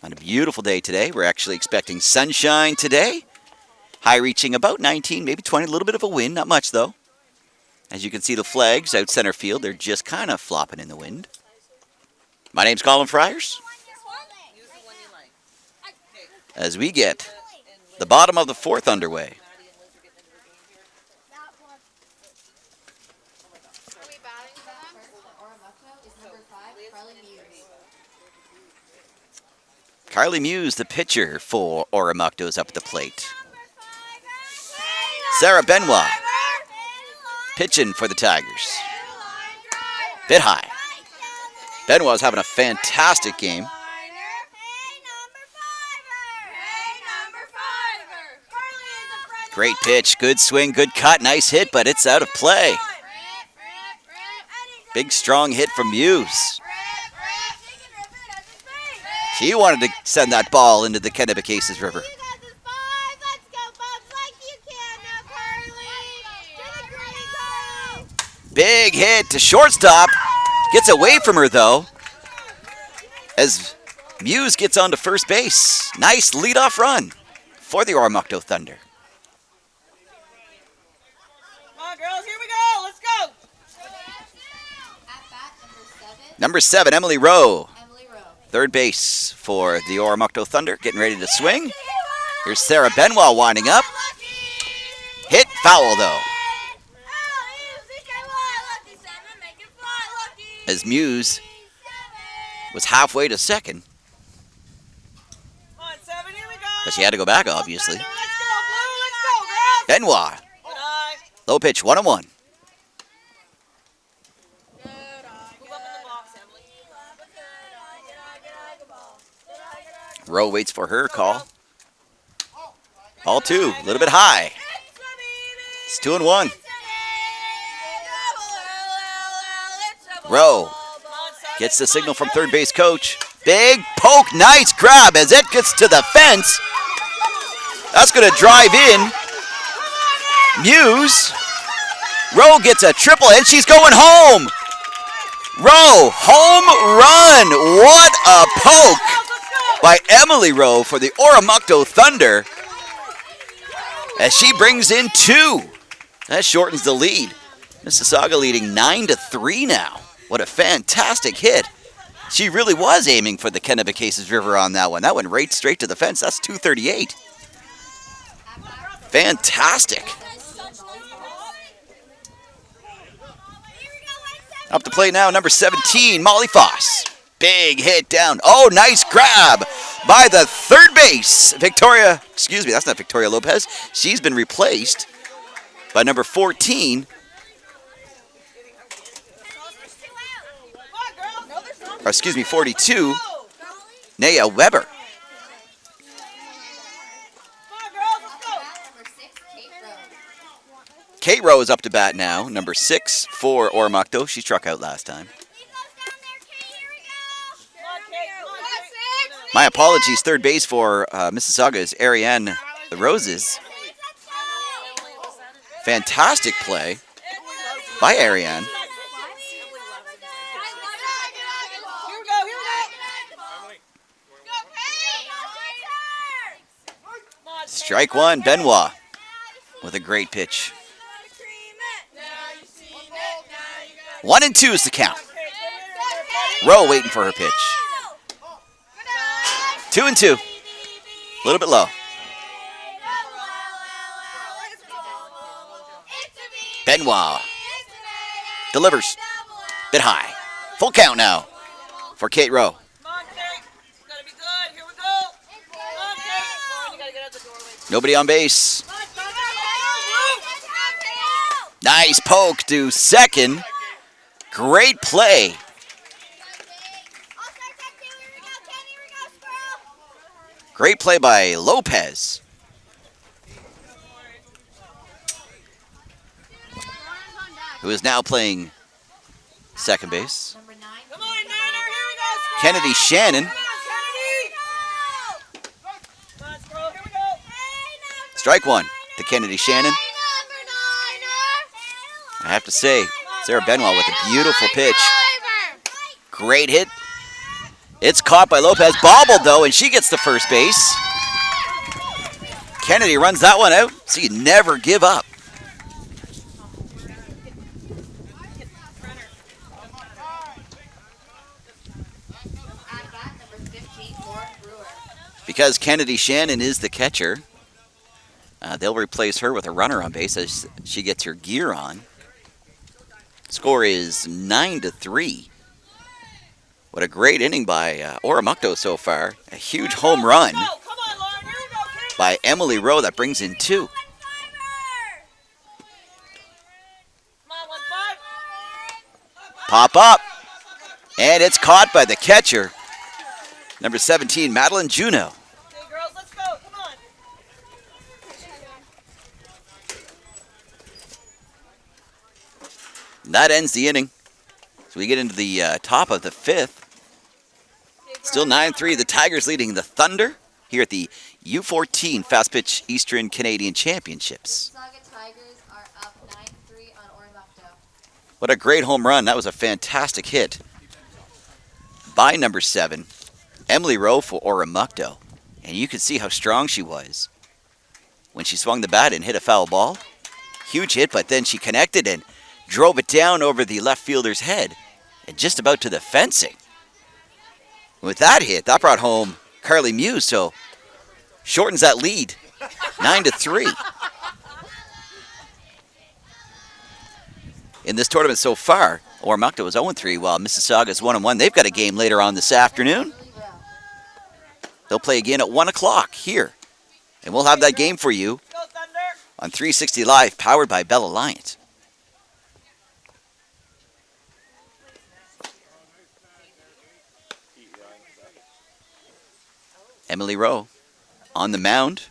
On a beautiful day today. We're actually expecting sunshine today. High reaching about 19, maybe 20, a little bit of a wind, not much though. As you can see the flags out center field, they're just kind of flopping in the wind. My name's Colin Friars. As we get the bottom of the 4th underway. Carly Muse, the pitcher for Oromocto, is up at the plate. Sarah Benoit pitching for the Tigers. Bit high. Benoit's having a fantastic game. Great pitch, good swing, good cut, nice hit, but it's out of play. Big strong hit from Muse. She wanted to send that ball into the Kennebecasis River. Big hit to shortstop. Gets away from her though. As Muse gets onto first base. Nice leadoff run for the Oromocto Thunder. Come on, girls, here we go. Let's go. At bat, Number 7, Emily Rowe. Emily Rowe. Third base for the Oromocto Thunder. Getting ready to swing. Here's Sarah Benoit winding up. Hit foul though. As Muse was halfway to second. Come on, 7, here we go. But she had to go back, obviously. Let's go, Blue. Let's go, girls. Benoit. Good eye. Low pitch, 1-1. Good eye. Move up in the box, Emily. Rowe waits for her call. Ball 2, a little bit high. It's 2-1. Rowe gets the signal from third base coach. Big poke, nice grab as it gets to the fence. That's going to drive in. Muse. Rowe gets a triple and she's going home. Rowe, home run. What a poke by Emily Rowe for the Oromocto Thunder. As she brings in 2. That shortens the lead. Mississauga leading 9-3 now. What a fantastic hit. She really was aiming for the Kennebecasis River on that one. That went right straight to the fence. That's 238. Fantastic. Up to play now, number 17, Molly Foss. Big hit down. Oh, nice grab by the third base. That's not Victoria Lopez. She's been replaced by number 14. Or 42, Naya Weber. Kate Rowe is up to bat now, number 6 for Oromocto. She struck out last time. My apologies, third base for Mississauga is Ariane the Roses. Fantastic play by Ariane. Strike one, Benoit with a great pitch. 1-2 is the count. Rowe waiting for her pitch. 2-2. A little bit low. Benoit delivers. Bit high. Full count now for Kate Rowe. Nobody on base. Nice poke to second. Great play. Great play by Lopez. Who is now playing second base. Kennedy Shannon. Strike one to Kennedy Shannon. I have to say, Sarah Benoit with a beautiful pitch. Great hit. It's caught by Lopez. Bobbled, though, and she gets to first base. Kennedy runs that one out, so you never give up. Because Kennedy Shannon is the catcher, they'll replace her with a runner on base as she gets her gear on. Score is 9-3. What a great inning by Oromocto so far. A huge home run by Emily Rowe that brings in 2. Pop up. And it's caught by the catcher. Number 17, Madeline Juno. Okay, girls, let's go. Come on. And that ends the inning. So we get into the top of the 5th. Still 9-3. The Tigers leading the Thunder here at the U14 Fast Pitch Eastern Canadian Championships. Mississauga Tigers are up 9-3 on Oromocto. What a great home run. That was a fantastic hit by number 7, Emily Rowe for Oromocto. And you could see how strong she was when she swung the bat and hit a foul ball. Huge hit, but then she connected and drove it down over the left fielder's head and just about to the fencing. With that hit, that brought home Carly Muse, so shortens that lead 9-3. In this tournament so far, Oromocto is 0-3 while Mississauga is 1-1. They've got a game later on this afternoon. They'll play again at 1 o'clock here. And we'll have that game for you on 360 Live, powered by Bell Alliance. Emily Rowe on the mound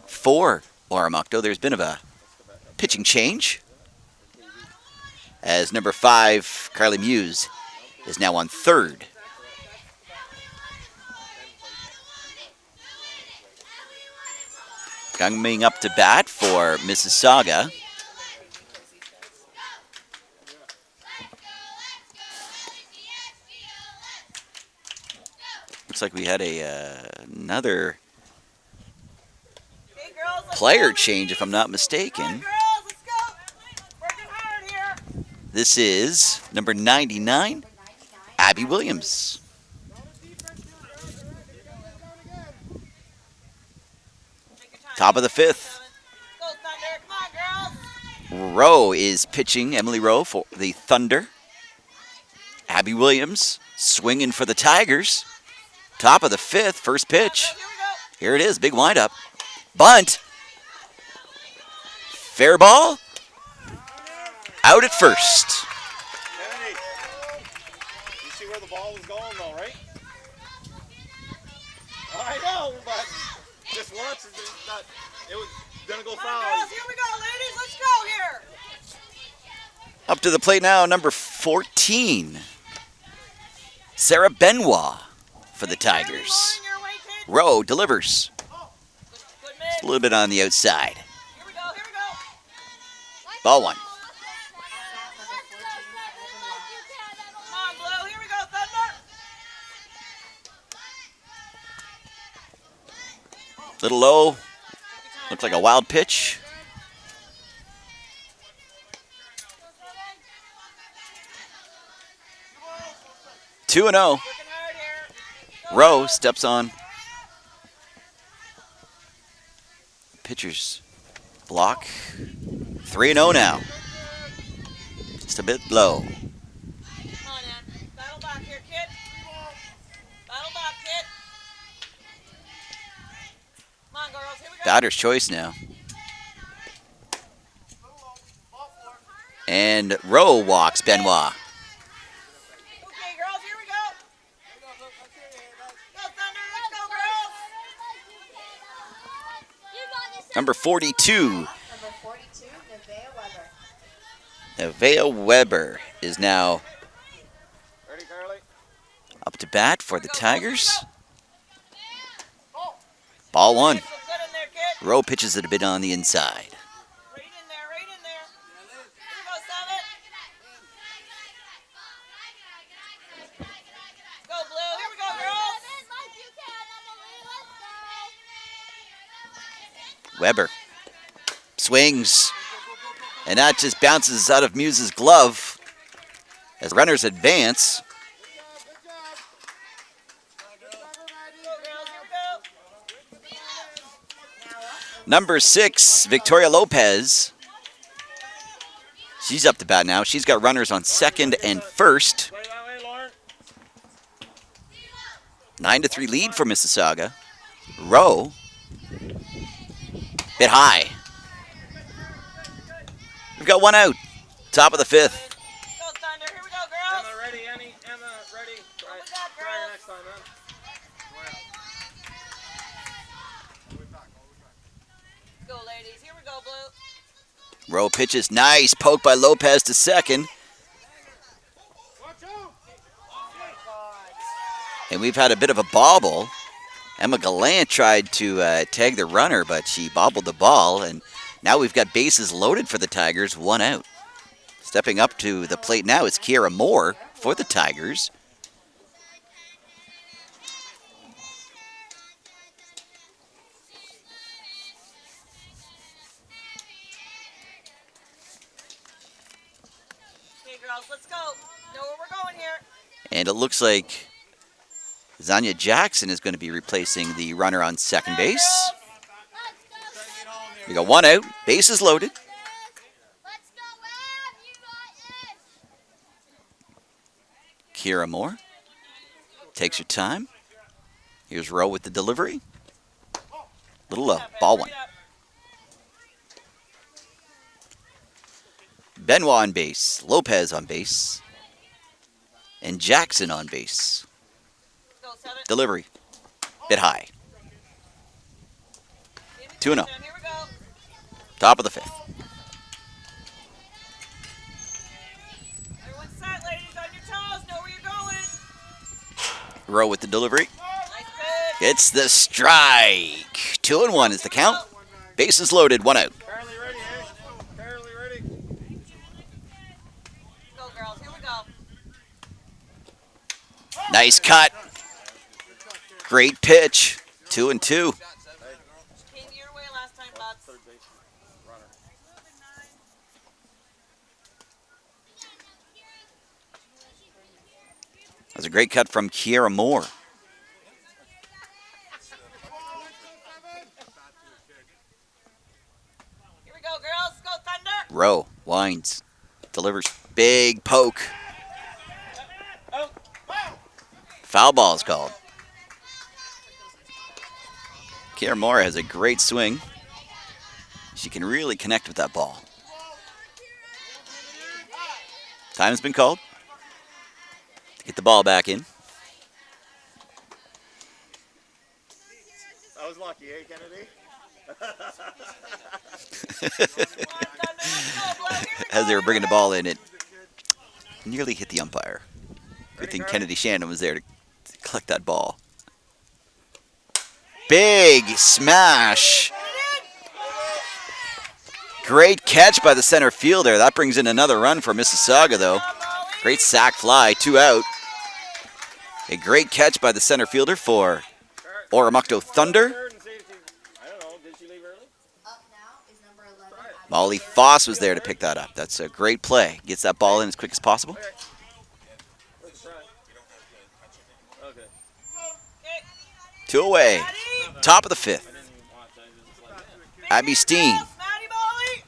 for Oromocto. There's been a pitching change as number 5, Carly Muse, is now on third. Coming up to bat for Mississauga. Looks like we had another player change, if I'm not mistaken. This is number 99, Abby Williams. Top of the 5th. Rowe is pitching, Emily Rowe for the Thunder. Abby Williams swinging for the Tigers. Top of the 5th, first pitch. Here it is, big windup. Bunt. Fair ball. Out at first. Kennedy, you see where the ball was going though, right? I know, but just once, it was gonna go Come on, foul. girls, here we go, ladies. Let's go here. Up to the plate now, number 14, Sarah Benoit for the Tigers. Lauren, your way, kid. Rowe delivers. Good Just mix. a little bit on the outside. Here we go, here we go. Ball one. Come on, Blue, here we go, Thunder. Little low. Looks like a wild pitch. Two and 0. Working hard here. Rowe steps on. Pitcher's block. 3-0 now. Just a bit low. Come on, Ann. Battle back here, kid. Battle back, kid. Come on, girls, here we go. Batter's choice now. And Rowe walks Benoit. Okay, girls, here we go. Go, Thunder, let's go, girls. Number 42, Number 42, Nevaeh Weber. Nevaeh Weber is now Ready, Carly? up to bat for the Go, girls, Tigers. here we go. Ball one. Look good in there, kid. Rowe pitches it a bit on the inside. Right in there, right in there. Here we go, Seven. Go, Blue. Here we go, girls. Weber swings, and that just bounces out of Muse's glove as runners advance. Go, girls. Here we go. Number 6, Victoria Lopez. She's up to bat now. She's got runners on second and first. Play that way, Lauren. 9-3 lead for Mississauga. Rowe. Bit high. We've got one out. Top of the 5th. Go, Thunder. Here we go, girls. Emma, ready, Annie. Emma, ready. Try, we got, try girls? next time, man. Go, ladies. Here we go, Blue. Rowe pitches. Nice poke by Lopez to second. And we've had a bit of a bobble. Emma Gallant tried to tag the runner, but she bobbled the ball. And now we've got bases loaded for the Tigers, one out. Stepping up to the plate now is Kiera Moore for the Tigers. Okay, girls, let's go. Know where we're going here. And it looks like Zanya Jackson is going to be replacing the runner on second base. We got one out, bases loaded. Kiera Moore takes her time. Here's Rowe with the delivery. Little low, ball one. Benoit on base, Lopez on base, and Jackson on base. Go, Seven. Delivery, bit high. 2-0. Here we go. Top of the 5th. Everyone set, ladies, on your toes. Know where you're going. Rowe with the delivery. Nice pitch. It's the strike. 2-1 is the count. Bases loaded, one out. Carly, ready, eh? Carly, ready. Go, girls. Here we go. Nice cut. Great pitch. 2-2. Came your way last time, buds. Third base runner. That was a great cut from Kiera Moore. Here we go, girls. Go, Thunder. Rowe winds, delivers big poke. Out. Foul ball is called. Kiera Moore has a great swing. She can really connect with that ball. Time's been called. Get the ball back in. That was lucky, eh, Kennedy? As they were bringing the ball in, it nearly hit the umpire. Good thing Kennedy Shannon was there to collect that ball. Big smash. Great catch by the center fielder. That brings in another run for Mississauga, though. Great sac fly, 2 out. A great catch by the center fielder for Oromocto Thunder. I don't know. Did she leave early? Up now is number 11. Molly Foss was there to pick that up. That's a great play. Gets that ball in as quick as possible. Where's the front? Okay. 2 away. Top of the 5th. I didn't even watch. I was just like, Abby Steen Maddie Molly.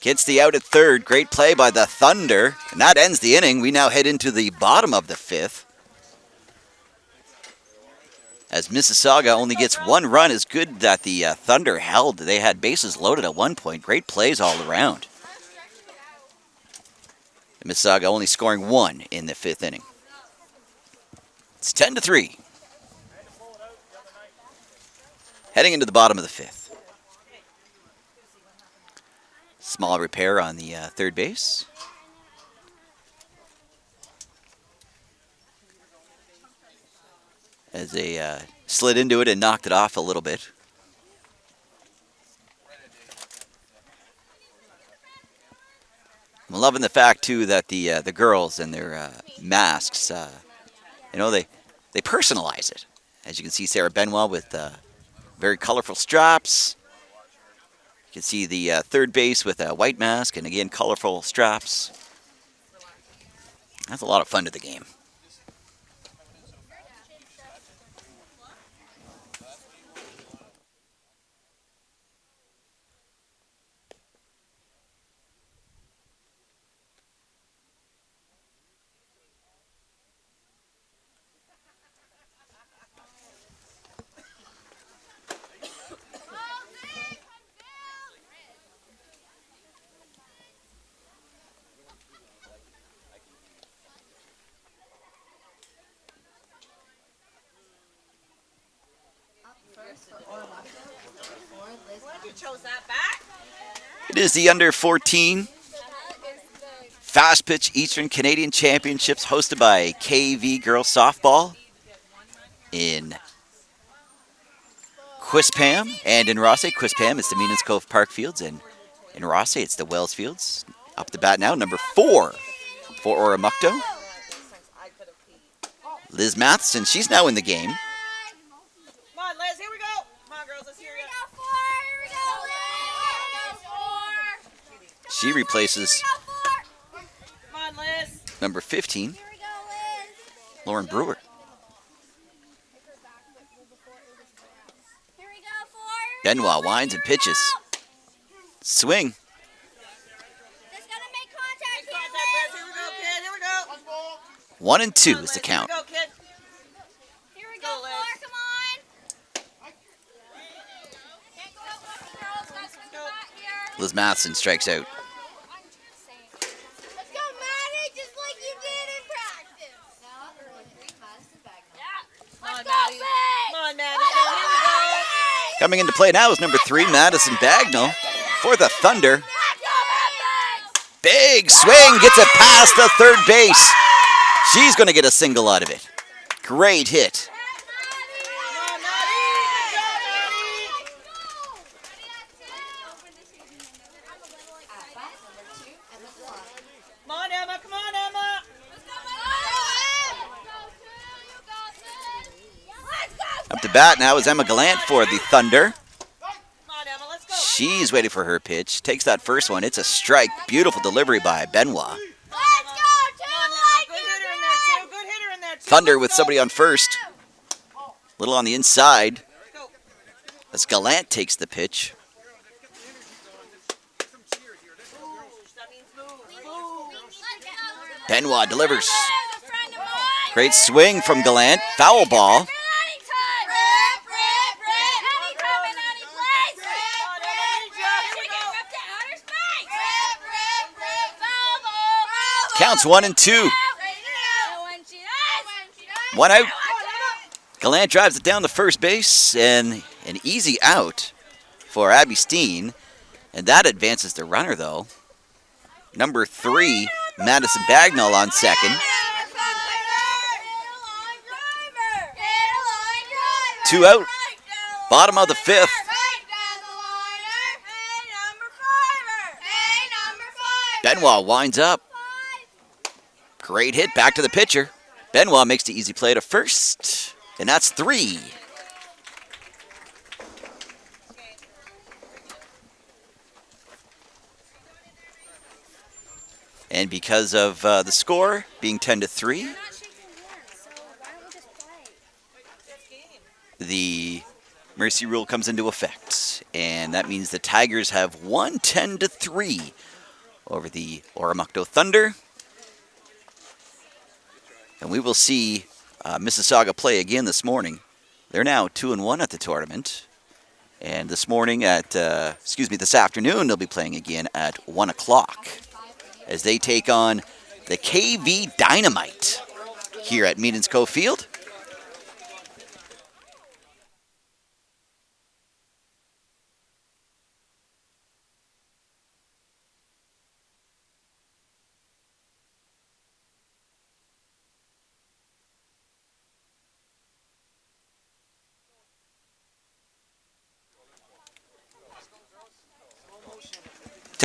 gets the out at third. Great play by the Thunder. And that ends the inning. We now head into the bottom of the 5th. As Mississauga only gets 1 run. It's good that the Thunder held. They had bases loaded at one point. Great plays all around. And Mississauga only scoring 1 in the 5th inning. It's 10-3. Heading into the bottom of the 5th. Small repair on the third base. As they slid into it and knocked it off a little bit. I'm loving the fact too that the girls and their masks, you know, they personalize it. As you can see, Sarah Benoit with very colorful straps. You can see the third base with a white mask and again colorful straps. That's a lot of fun to the game. First for Oromocto, for Liz. You chose that back. It is the under 14 Fast Pitch Eastern Canadian Championships hosted by KV Girls Softball in Quispam and in Rossay. Quispam is the Meanans Cove Park Fields, and in Rossay it's the Wells Fields. Up the bat now, number 4 for Oromocto. Liz Matheson, she's now in the game. Come on, Liz. Here we go. Come on, girls. Let's hear you. She replaces Come on, Liz. number 15, Lauren Brewer. Benoit winds and pitches. Swing. Contact, Liz. Here we go, kid. Here we go. 1 and 2 Come on, is the Liz. count. Here we go, kid. Here we Go, go, Liz. Fleur, come on. Can't go out left, girls. Gotta swing the bat here. Liz Matheson strikes out. Let's go, Maddie, just like you did in practice. Now, number 3, Madison Bagnall. Yeah. Come on, Let's go, Maddie. Faye. Come on, Madison. Here we go. Coming into play now is number 3, Madison Bagnall for the Thunder. Big swing, gets it past the third base. She's going to get a single out of it. Great hit. Come on, Maddie. Good job, At bat, number 2, Emma Delon. Maddie. Come on, Emma. Come on, Emma. Up to bat now is Emma Gallant for the Thunder. Come on, Emma. Let's go. She's waiting for her pitch. Takes that first one. It's a strike. Beautiful delivery by Benoit. Come on, Emma. Good hitter in there, too. Good hitter in there, too. Thunder Let's with go. somebody on first. Little on the inside. Go. As Gallant takes the pitch. That means move. Benoit delivers. Great swing from Gallant. Foul ball. Come on, Emma. Need ya. Here we go. Counts 1 and 2. One out. Gallant drives it down to first base, and an easy out for Abby Steen. And that advances the runner, though. Number 3, Madison Bagnall on second. 2 out. Bottom of the 5th. Benoit winds up. Great hit back to the pitcher. Benoit makes the easy play to first, and that's 3. And because of the score being 10-3, the mercy rule comes into effect, and that means the Tigers have won 10-3 over the Oromocto Thunder. And we will see Mississauga play again this morning. They're now 2-1 at the tournament. And this afternoon, they'll be playing again at 1 o'clock as they take on the KV Dynamite here at Meadens Cove Field.